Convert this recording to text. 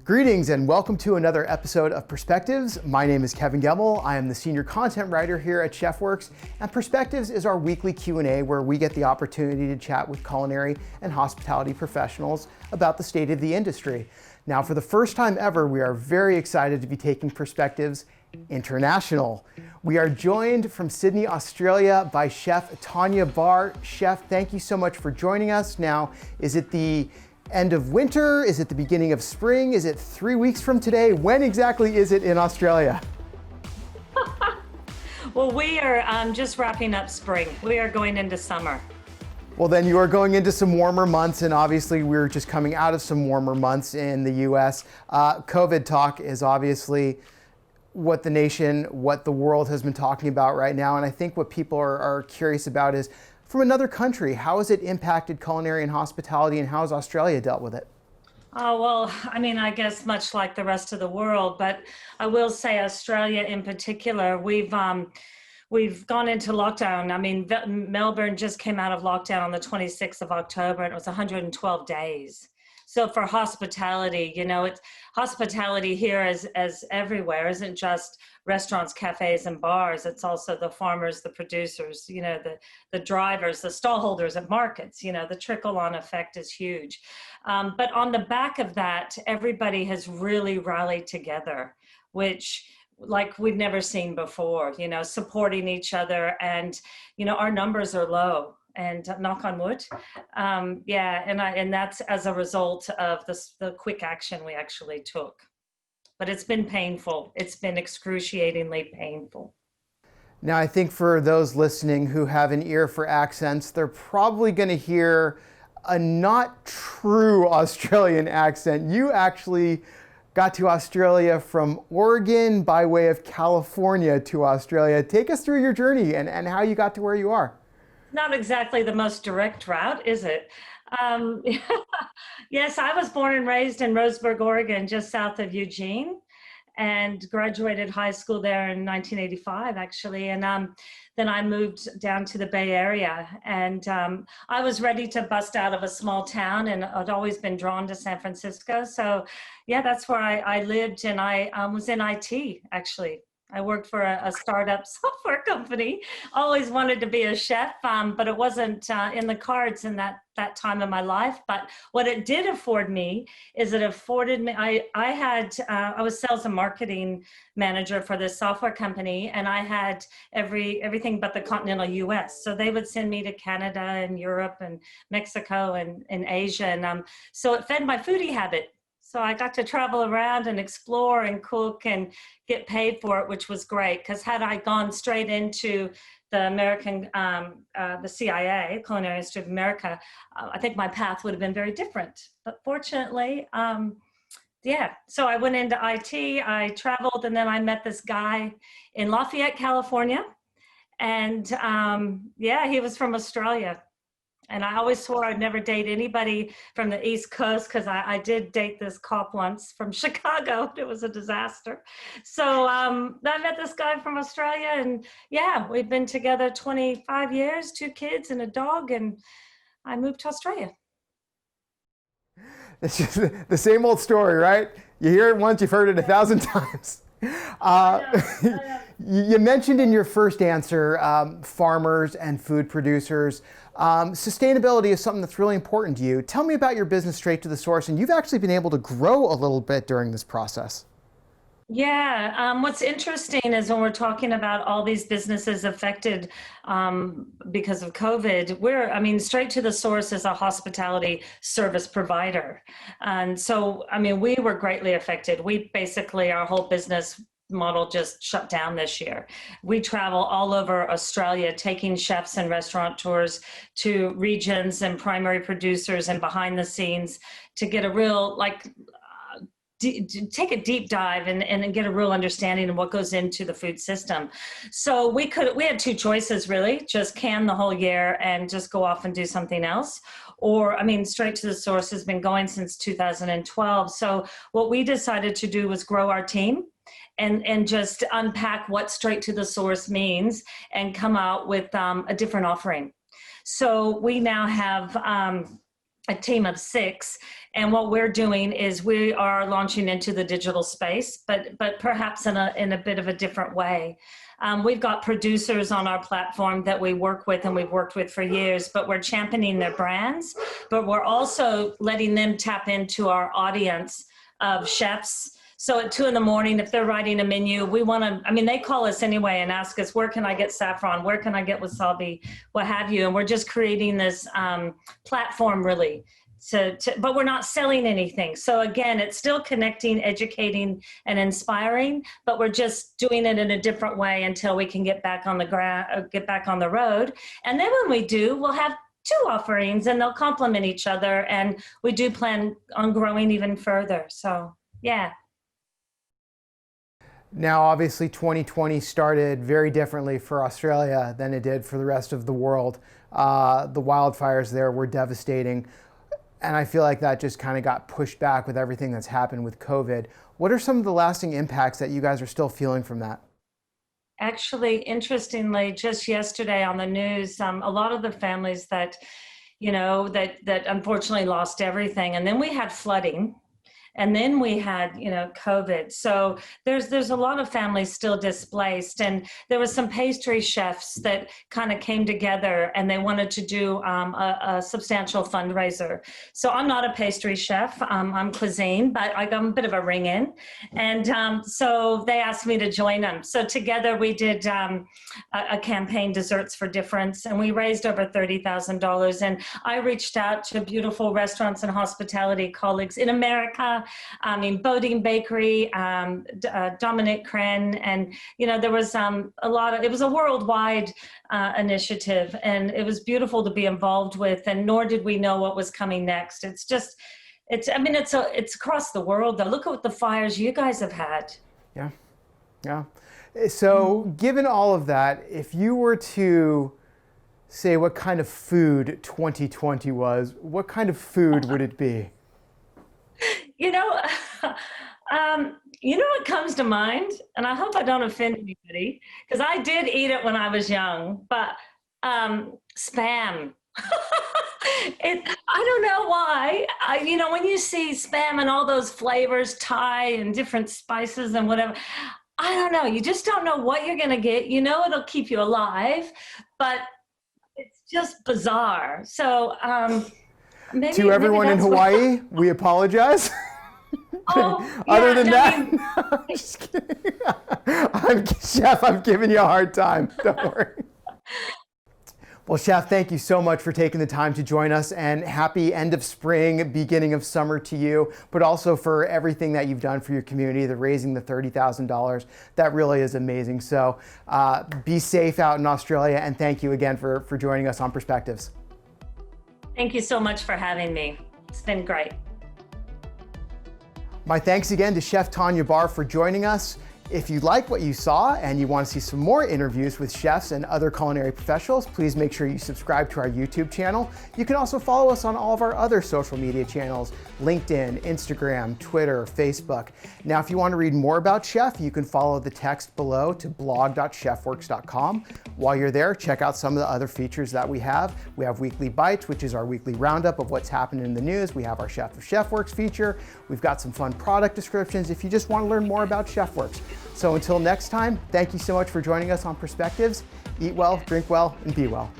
Greetings and welcome to another episode of Perspectives. My name is Kevin Gemmell. I am the senior content writer here at ChefWorks, and Perspectives is our weekly Q&A where we get the opportunity to chat with culinary and hospitality professionals about the state of the industry. Now, for the first time ever, we are very excited to be taking Perspectives international. We are joined from Sydney, Australia by Chef Tawnya Bahr. Chef, thank you so much for joining us. Now, is it the end of winter? Is it the beginning of spring? Is it 3 weeks from today? When exactly is it in Australia? Well, we are just wrapping up spring. We are going into summer. Well, then you are going into some warmer months, and obviously we're just coming out of some warmer months in the US. COVID talk is obviously what the nation, what the world has been talking about right now. And I think what people are curious about is, from another country, how has it impacted culinary and hospitality, and how has Australia dealt with it? Oh, well, I mean, I guess much like the rest of the world, but I will say Australia in particular, we've gone into lockdown. I mean, Melbourne just came out of lockdown on the 26th of October, and it was 112 days. So for hospitality, you know, it's hospitality here as everywhere, isn't just restaurants, cafes, and bars. It's also the farmers, the producers, you know, the drivers, the stall holders at markets. You know, the trickle-on effect is huge. But on the back of that, everybody has really rallied together, which like we've never seen before, you know, supporting each other. And, you know, our numbers are low. And knock on wood, and that's as a result of the quick action we actually took. But it's been painful. It's been excruciatingly painful. Now, I think for those listening who have an ear for accents, they're probably going to hear a not true Australian accent. You actually got to Australia from Oregon by way of California to Australia. Take us through your journey and how you got to where you are. Not exactly the most direct route, is it? Yes, I was born and raised in Roseburg, Oregon, just south of Eugene, and graduated high school there in 1985, actually. And then I moved down to the Bay Area, and I was ready to bust out of a small town, and I'd always been drawn to San Francisco. So yeah, that's where I lived, and I was in IT, actually. I worked for a startup software company. Always wanted to be a chef, but it wasn't in the cards in that time of my life. But what it did afford me is it afforded me, I was sales and marketing manager for this software company, and I had everything but the continental US. So they would send me to Canada and Europe and Mexico and Asia. And so it fed my foodie habit. So I got to travel around and explore and cook and get paid for it, which was great. Because had I gone straight into the American, the CIA, Culinary Institute of America, I think my path would have been very different. But fortunately, yeah. So I went into IT, I traveled, and then I met this guy in Lafayette, California. And yeah, he was from Australia. And I always swore I'd never date anybody from the East Coast, because I did date this cop once from Chicago. It was a disaster. So I met this guy from Australia, and yeah, we've been together 25 years, 2 kids and a dog, and I moved to Australia. It's just the same old story, right? You hear it once, you've heard it 1,000 times. You mentioned in your first answer farmers and food producers. Sustainability is something that's really important to you. Tell me about your business Straight to the Source, and you've actually been able to grow a little bit during this process. Yeah, what's interesting is when we're talking about all these businesses affected because of COVID, Straight to the Source is a hospitality service provider. And so, we were greatly affected. We basically, our whole business model just shut down this year. We travel all over Australia, taking chefs and restaurateurs to regions and primary producers and behind the scenes to get a real, take a deep dive and get a real understanding of what goes into the food system. So we had 2 choices, really: just can the whole year and just go off and do something else. Or, Straight to the Source has been going since 2012. So what we decided to do was grow our team and just unpack what Straight to the Source means and come out with a different offering. So we now have a team of 6. And what we're doing is we are launching into the digital space, but perhaps in a bit of a different way. We've got producers on our platform that we work with and we've worked with for years, but we're championing their brands, but we're also letting them tap into our audience of chefs. So at 2 a.m, if they're writing a menu, we want to, I mean, they call us anyway and ask us, where can I get saffron? Where can I get wasabi? What have you? And we're just creating this platform really. But we're not selling anything. So again, it's still connecting, educating, and inspiring, but we're just doing it in a different way until we can get back on the road. And then when we do, we'll have 2 offerings and they'll complement each other. And we do plan on growing even further. So yeah. Now, obviously, 2020 started very differently for Australia than it did for the rest of the world. The wildfires there were devastating. And I feel like that just kind of got pushed back with everything that's happened with COVID. What are some of the lasting impacts that you guys are still feeling from that? Actually, interestingly, just yesterday on the news, a lot of the families that, that unfortunately lost everything. And then we had flooding. And then we had, COVID. So there's a lot of families still displaced. And there was some pastry chefs that kind of came together and they wanted to do a substantial fundraiser. So I'm not a pastry chef, I'm cuisine, but I'm a bit of a ring in. And so they asked me to join them. So together we did a campaign, Desserts for Difference, and we raised over $30,000. And I reached out to beautiful restaurants and hospitality colleagues in America, in Bodine Bakery, Dominic Crenn, and there was it was a worldwide initiative, and it was beautiful to be involved with. And nor did we know what was coming next. It's across the world though. Look at what the fires you guys have had. Yeah. So, given all of that, if you were to say what kind of food 2020 was, what kind of food would it be? What comes to mind, and I hope I don't offend anybody, because I did eat it when I was young, but Spam. I don't know why. When you see Spam and all those flavors, Thai and different spices and whatever, I don't know. You just don't know what you're going to get. It'll keep you alive, but it's just bizarre. So to everyone in Hawaii, we apologize. Other than that, I'm just kidding. Chef, I'm giving you a hard time. Don't worry. Well, Chef, thank you so much for taking the time to join us, and happy end of spring, beginning of summer to you, but also for everything that you've done for your community, raising the $30,000. That really is amazing. So be safe out in Australia, and thank you again for joining us on Perspectives. Thank you so much for having me. It's been great. My thanks again to Chef Tawnya Bahr for joining us. If you like what you saw and you want to see some more interviews with chefs and other culinary professionals, please make sure you subscribe to our YouTube channel. You can also follow us on all of our other social media channels, LinkedIn, Instagram, Twitter, Facebook. Now, if you want to read more about Chef, you can follow the text below to blog.chefworks.com. While you're there, check out some of the other features that we have. We have Weekly Bites, which is our weekly roundup of what's happening in the news. We have our Chef of ChefWorks feature. We've got some fun product descriptions if you just want to learn more about ChefWorks. So until next time, thank you so much for joining us on Perspectives. Eat well, drink well, and be well.